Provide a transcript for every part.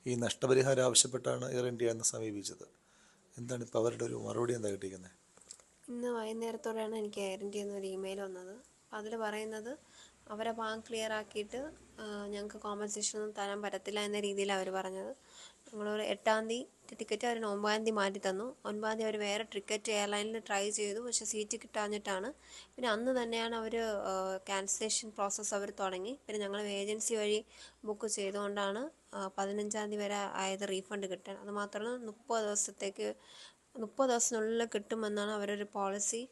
ഈ നഷ്ടപരിഹാരം ആവശ്യപ്പെട്ടാണ് എയർ ഇന്ത്യ എന്ന് സമീപിച്ചത്. എന്താണ് ഇപ്പോൾ അവരുടെ ഒരു മറുപടി എന്താ കിട്ടിയിരിക്കുന്നത്? ഇന്ന് വൈകുന്നേരത്തോടെയാണ് എനിക്ക് എയർ ഇന്ത്യയിൽ നിന്ന് ഒരു ഇമെയിൽ വന്നത്. അതിൽ പറയുന്നത് അവരെ ബാങ്ക് ക്ലിയർ ആക്കിയിട്ട് ഞങ്ങൾക്ക് കോമ്പൻസേഷൻ ഒന്നും തരാൻ പറ്റത്തില്ല എന്ന രീതിയിലാണ് അവർ പറഞ്ഞത്. ഞങ്ങളൊരു 8-ാം തീയതി ടിക്കറ്റ് അവർ 9-ാം തീയതി മാറ്റി തന്നു. 9-ാം തീയതി അവർ വേറെ ടിക്കറ്റ് എയർലൈനിൽ ട്രൈ ചെയ്തു, പക്ഷേ സീറ്റ് കിട്ടാഞ്ഞിട്ടാണ്. പിന്നെ അന്ന് തന്നെയാണ് അവർ ക്യാൻസലേഷൻ പ്രോസസ്സ് അവർ തുടങ്ങി. പിന്നെ ഞങ്ങൾ ഏജൻസി വഴി ബുക്ക് ചെയ്തുകൊണ്ടാണ് 15-ാം തീയതി വരെ ആയത് റീഫണ്ട് കിട്ടാൻ. അതുമാത്രമല്ല 30 ദിവസത്തിനുള്ളിൽ കിട്ടുമെന്നാണ് അവരൊരു പോളിസി.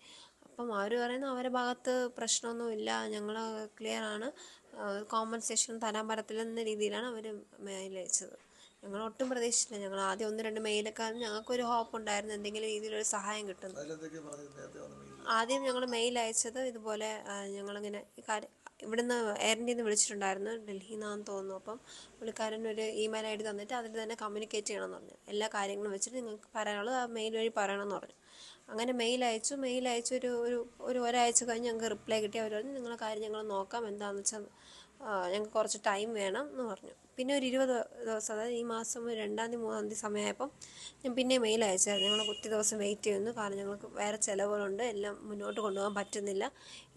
അപ്പം അവർ പറയുന്നത് അവരുടെ ഭാഗത്ത് പ്രശ്നമൊന്നുമില്ല, ഞങ്ങൾ ക്ലിയർ ആണ്, കോമ്പൻസേഷൻ തരാൻ പറ്റത്തില്ലെന്ന രീതിയിലാണ് അവർ മെയിൽ അയച്ചത്. ഞങ്ങൾ ഒട്ടും പ്രതീക്ഷിച്ചില്ല. ഞങ്ങൾ ആദ്യം 1-2 മെയിലൊക്കെ ഞങ്ങൾക്കൊരു ഹോപ്പ് ഉണ്ടായിരുന്നു എന്തെങ്കിലും രീതിയിലൊരു സഹായം കിട്ടുന്നു. ആദ്യം ഞങ്ങൾ മെയിൽ അയച്ചത് ഇതുപോലെ ഞങ്ങളിങ്ങനെ ഈ കാര്യം ഇവിടുന്ന് എയർ ഇന്ത്യയിൽ നിന്ന് വിളിച്ചിട്ടുണ്ടായിരുന്നു, ഡൽഹിയിൽ നിന്നാണെന്ന് തോന്നുന്നു. അപ്പം പുള്ളിക്കാരൻ ഒരു ഇമെയിൽ ഐ ഡി തന്നിട്ട് അതിൽ തന്നെ കമ്മ്യൂണിക്കേറ്റ് ചെയ്യണമെന്ന് പറഞ്ഞു. എല്ലാ കാര്യങ്ങളും വെച്ചിട്ട് നിങ്ങൾക്ക് പറയാനുള്ളത് ആ മെയിൽ വഴി പറയണമെന്ന് പറഞ്ഞു. അങ്ങനെ മെയിൽ അയച്ചു. ഒരാഴ്ച കഴിഞ്ഞ് ഞങ്ങൾക്ക് റിപ്ലൈ കിട്ടി. അവർ പറഞ്ഞു നിങ്ങളുടെ കാര്യം ഞങ്ങൾ നോക്കാം, എന്താണെന്ന് വെച്ചാൽ ഞങ്ങൾക്ക് കുറച്ച് ടൈം വേണം എന്ന് പറഞ്ഞു. പിന്നെ ഒരു 20 ദിവസം, അതായത് ഈ മാസം 2-ാം തീയതി 3-ാം തീയതി സമയമായപ്പം ഞാൻ പിന്നെ മെയിൽ അയച്ചായിരുന്നു. ഞങ്ങൾ ഒത്തിരി ദിവസം വെയിറ്റ് ചെയ്യുന്നു, കാരണം ഞങ്ങൾക്ക് വേറെ ചിലവുകളുണ്ട്, എല്ലാം മുന്നോട്ട് കൊണ്ടുപോകാൻ പറ്റുന്നില്ല,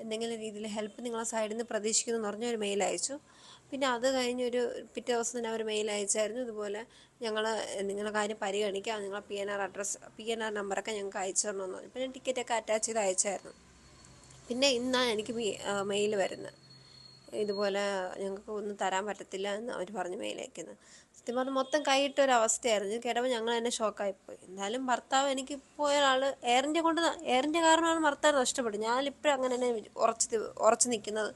എന്തെങ്കിലും രീതിയിൽ ഹെൽപ്പ് നിങ്ങളെ സൈഡിൽ നിന്ന് പ്രതീക്ഷിക്കുന്നു എന്ന് പറഞ്ഞ് ഒരു മെയിൽ അയച്ചു. പിന്നെ അത് കഴിഞ്ഞൊരു പിറ്റേ ദിവസം തന്നെ അവർ മെയിൽ അയച്ചായിരുന്നു, ഇതുപോലെ ഞങ്ങൾ നിങ്ങളുടെ കാര്യം പരിഗണിക്കാം, നിങ്ങളെ PNR നമ്പറൊക്കെ ഞങ്ങൾക്ക് അയച്ചു തരണമെന്ന് പറഞ്ഞു. പിന്നെ ടിക്കറ്റൊക്കെ അറ്റാച്ച് ചെയ്ത് അയച്ചായിരുന്നു. പിന്നെ ഇന്നാണ് എനിക്ക് മെയിൽ വരുന്നത്, ഇതുപോലെ ഞങ്ങൾക്ക് ഒന്നും തരാൻ പറ്റത്തില്ല എന്ന് അവർ പറഞ്ഞ് മെയിൽ അയക്കുന്നത്. സത്യം പറഞ്ഞാൽ മൊത്തം കൈയിട്ടൊരവസ്ഥയായിരുന്നു. കേട്ടപ്പോൾ ഞങ്ങൾ തന്നെ ഷോക്കായിപ്പോയി. എന്തായാലും ഭർത്താവ്, എനിക്ക് പോയ ആൾ എയർ ഇന്ത്യ കാരണമാണ് ഭർത്താവ് നഷ്ടപ്പെട്ടു. ഞാനിപ്പോഴും അങ്ങനെ തന്നെ ഉറച്ചു നിൽക്കുന്നത്.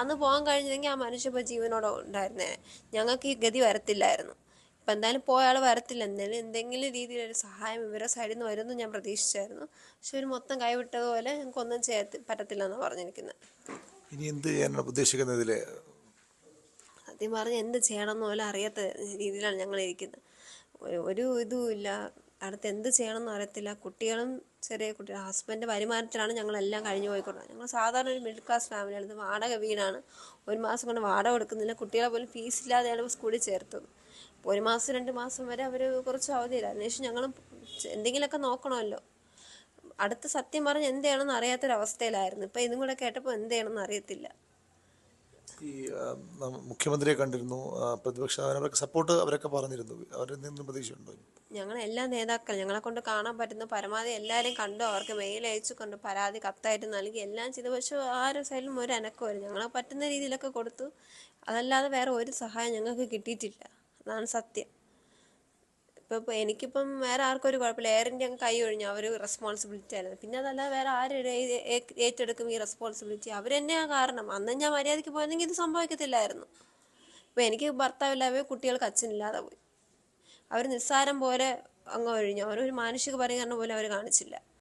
അന്ന് പോകാൻ കഴിഞ്ഞെങ്കിൽ ആ മനുഷ്യ ഇപ്പോൾ ജീവനോടെ ഉണ്ടായിരുന്നേ, ഞങ്ങൾക്ക് ഈ ഗതി വരത്തില്ലായിരുന്നു. ഇപ്പം എന്തായാലും പോയ ആൾ വരത്തില്ല, എന്തെങ്കിലും രീതിയിലൊരു സഹായം ഇവരുടെ സൈഡിൽ നിന്ന് വരുമെന്ന് ഞാൻ പ്രതീക്ഷിച്ചായിരുന്നു. പക്ഷെ ഇവർ മൊത്തം കൈവിട്ടതുപോലെ ഞങ്ങൾക്കൊന്നും പറ്റത്തില്ല എന്നാണ് പറഞ്ഞിരിക്കുന്നത്. ഇനി എന്ത് ചെയ്യാനാണ് ഉദ്ദേശിക്കുന്നതിൽ? സത്യം പറഞ്ഞാൽ എന്ത് ചെയ്യണമെന്ന് പോലും അറിയാത്ത രീതിയിലാണ് ഞങ്ങൾ ഇരിക്കുന്നത്. ഒരു ഇതുമില്ല, അടുത്ത് എന്ത് ചെയ്യണമെന്ന് അറിയത്തില്ല. കുട്ടികളും ചെറിയ കുട്ടികൾ, ഹസ്ബൻഡ് വരുമാനത്തിലാണ് ഞങ്ങളെല്ലാം കഴിഞ്ഞു പോയിക്കൊണ്ടത്. ഞങ്ങൾ സാധാരണ ഒരു മിഡിൽ ക്ലാസ് ഫാമിലിയാണ്. ഇത് വാടക വീടാണ്. 1 മാസം കൊണ്ട് വാടക കൊടുക്കുന്നില്ല. കുട്ടികളെ പോലും ഫീസില്ലാതെയാണ് സ്കൂളിൽ ചേർത്തത്. 1 മാസം 2 മാസം വരെ അവർ കുറച്ച് അവധിയില്ല. അതിനുശേഷം ഞങ്ങളും എന്തെങ്കിലുമൊക്കെ നോക്കണമല്ലോ. അടുത്ത് സത്യം പറഞ്ഞ് എന്ത് ചെയ്യണമെന്ന് അറിയാത്തൊരവസ്ഥയിലായിരുന്നു. ഇപ്പം ഇതും കൂടെ കേട്ടപ്പോൾ എന്ത് ചെയ്യണമെന്ന് അറിയത്തില്ല. ഈ മുഖ്യമന്ത്രിയെ കണ്ടിരുന്നു, പ്രതിപക്ഷ അവരൊക്കെ സപ്പോർട്ട് അവരൊക്കെ പറഞ്ഞിരുന്നു, അവരിൽ നിന്നും പ്രതീക്ഷയുണ്ടോ? ഞങ്ങളെല്ലാ നേതാക്കൾ, ഞങ്ങളെ കൊണ്ട് കാണാൻ പറ്റുന്ന പരമാവധി എല്ലാവരെയും കണ്ടു, അവർക്ക് മെയിൽ അയച്ചു കൊണ്ട് പരാതി കത്തായിട്ട് നൽകി, എല്ലാം ചെയ്തു. പക്ഷേ ആരും സൈഡിലും ഒരു അനക്കമില്ല. ഞങ്ങളെ പറ്റുന്ന രീതിയിലൊക്കെ കൊടുത്തു, അതല്ലാതെ വേറെ ഒരു സഹായം ഞങ്ങൾക്ക് കിട്ടിയിട്ടില്ല. അതാണ് സത്യം. ഇപ്പോൾ എനിക്കിപ്പം വേറെ ആർക്കും ഒരു കുഴപ്പമില്ല. എയർ ഇന്ത്യ അങ്ങ് കൈ ഒഴിഞ്ഞു, അവർ റെസ്പോൺസിബിലിറ്റി ആയിരുന്നു. പിന്നെ അതല്ലാതെ വേറെ ആരും ഏറ്റെടുക്കും ഈ റെസ്പോൺസിബിലിറ്റി? അവർ തന്നെയാണ് കാരണം. അന്ന് ഞാൻ മര്യാദയ്ക്ക് പോയിരുന്നെങ്കിൽ ഇത് സംഭവിക്കത്തില്ലായിരുന്നു. ഇപ്പോൾ എനിക്ക് ഭർത്താവില്ലാതെ പോയി, കുട്ടികൾക്ക് അച്ഛനില്ലാതെ പോയി. അവർ നിസ്സാരം പോലെ അങ്ങ് ഒഴിഞ്ഞു. അവരൊരു മാനുഷിക പരിഗണന പോലും അവർ കാണിച്ചില്ല.